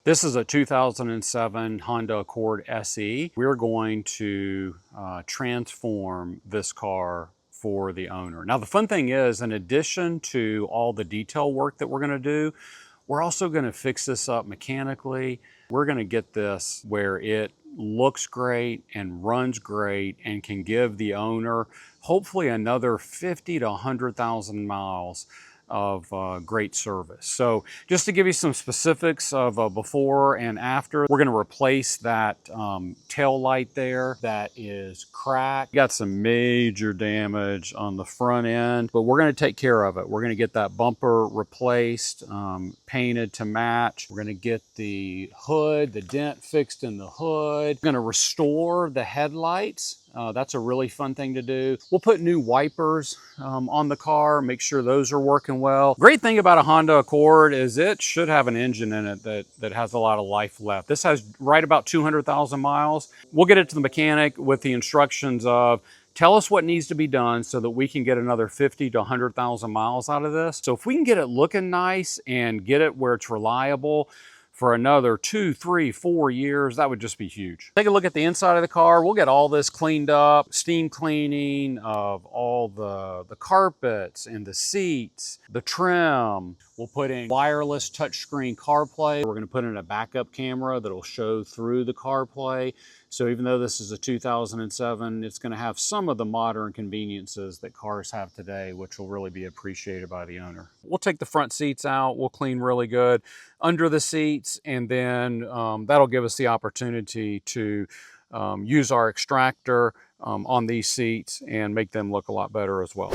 This is a 2007 Honda Accord SE. We're going to transform this car for the owner. Now the fun thing is, in addition to all the detail work that we're going to do, we're also going to fix this up mechanically. We're going to get this where it looks great and runs great and can give the owner hopefully another 50 to 100,000 miles of great service. So just to give you some specifics of before and after, we're going to replace that tail light there that is cracked. Got some major damage on the front end, but we're going to take care of it. We're going to get that bumper replaced, painted to match. We're going to get the hood, the dent fixed in the hood. We're going to restore the headlights. That's a really fun thing to do. We'll put new wipers on the car, make sure those are working well. Great thing about a Honda Accord is it should have an engine in it that has a lot of life left. This has right about 200,000 miles. We'll get it to the mechanic with the instructions of, tell us what needs to be done so that we can get another 50 to 100,000 miles out of this. So if we can get it looking nice and get it where it's reliable for another 2, 3, 4 years, that would just be huge. Take a look at the inside of the car. We'll get all this cleaned up, steam cleaning of all the carpets and the seats, the trim. We'll put in wireless touchscreen CarPlay. We're gonna put in a backup camera that'll show through the CarPlay. So even though this is a 2007, it's gonna have some of the modern conveniences that cars have today, which will really be appreciated by the owner. We'll take the front seats out, we'll clean really good under the seats, and then that'll give us the opportunity to use our extractor on these seats and make them look a lot better as well.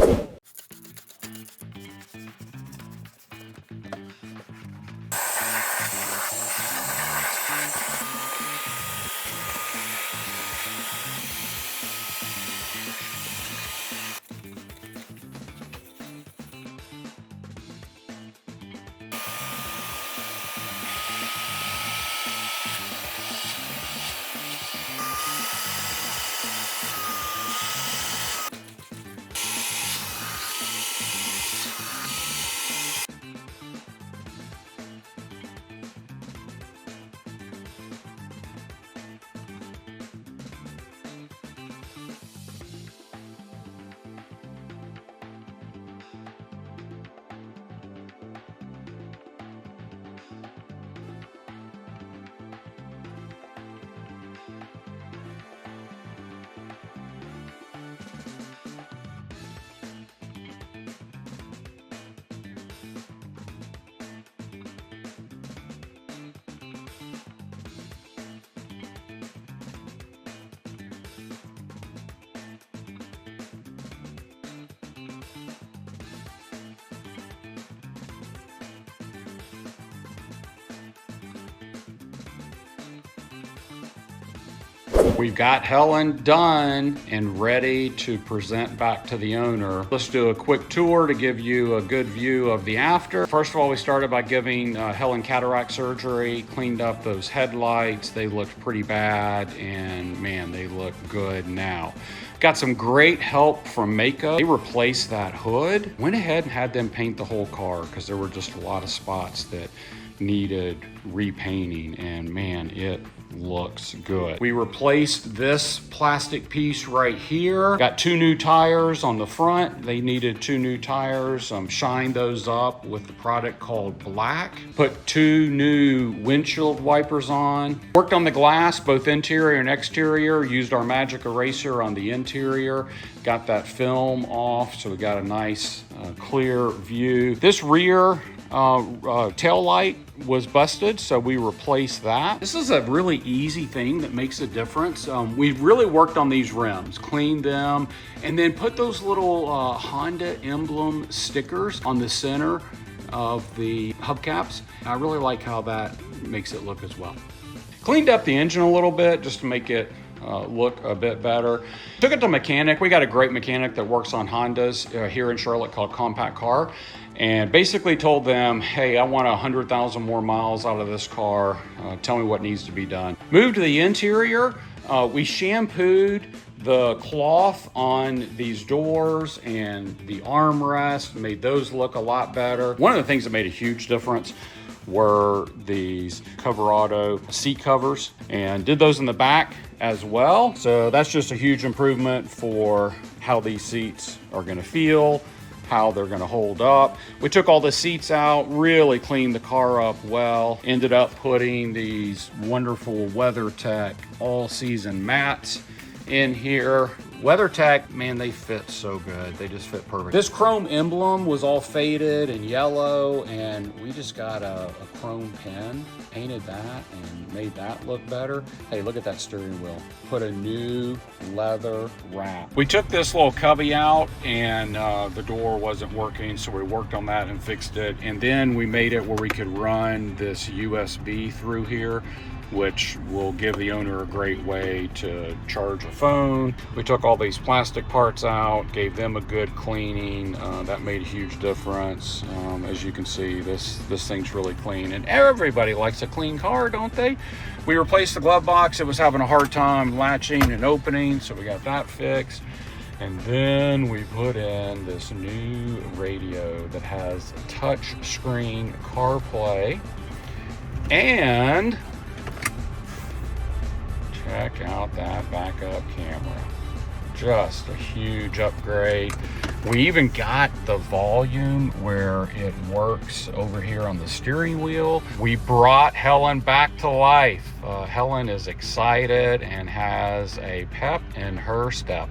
We've got Helen done and ready to present back to the owner. Let's do a quick tour to give you a good view of the after. First of all, we started by giving Helen cataract surgery, cleaned up those headlights. They looked pretty bad, and man, they look good now. Got some great help from makeup. They replaced that hood. Went ahead and had them paint the whole car because there were just a lot of spots that needed repainting, and man, it looks good. We replaced this plastic piece right here. Got 2 new tires on the front. They needed 2 new tires. Shined those up with the product called Black. Put 2 new windshield wipers on. Worked on the glass, both interior and exterior. Used our magic eraser on the interior. Got that film off, so we got a nice clear view. This rear tail light was busted, so we replaced that. This is a really easy thing that makes a difference. We really worked on these rims, cleaned them, and then put those little Honda emblem stickers on the center of the hubcaps. I really like how that makes it look as well. Cleaned up the engine a little bit just to make it look a bit better. Took it to mechanic. We got a great mechanic that works on Hondas here in Charlotte called Compact Car, and basically told them, hey, I want 100,000 more miles out of this car. Tell me what needs to be done. Moved to the interior. We shampooed the cloth on these doors and the armrest, made those look a lot better. One of the things that made a huge difference were these Cover Auto seat covers, and did those in the back as well. So that's just a huge improvement for how these seats are going to feel, how they're going to hold up. We took all the seats out, really cleaned the car up well, ended up putting these wonderful WeatherTech all-season mats in here. WeatherTech, man, they fit so good. They just fit perfect. This chrome emblem was all faded and yellow, and we just got a chrome pen, painted that, and made that look better. Hey, look at that steering wheel. Put a new leather wrap. We took this little cubby out, and the door wasn't working, so we worked on that and fixed it. And then we made it where we could run this USB through here, which will give the owner a great way to charge a phone. We took all these plastic parts out, gave them a good cleaning. That made a huge difference. As you can see, this thing's really clean, and everybody likes a clean car, don't they? We replaced the glove box. It was having a hard time latching and opening, so we got that fixed. And then we put in this new radio that has touch screen CarPlay, and check out that backup camera. Just a huge upgrade. We even got the volume where it works over here on the steering wheel. We brought Helen back to life. Helen is excited and has a pep in her step.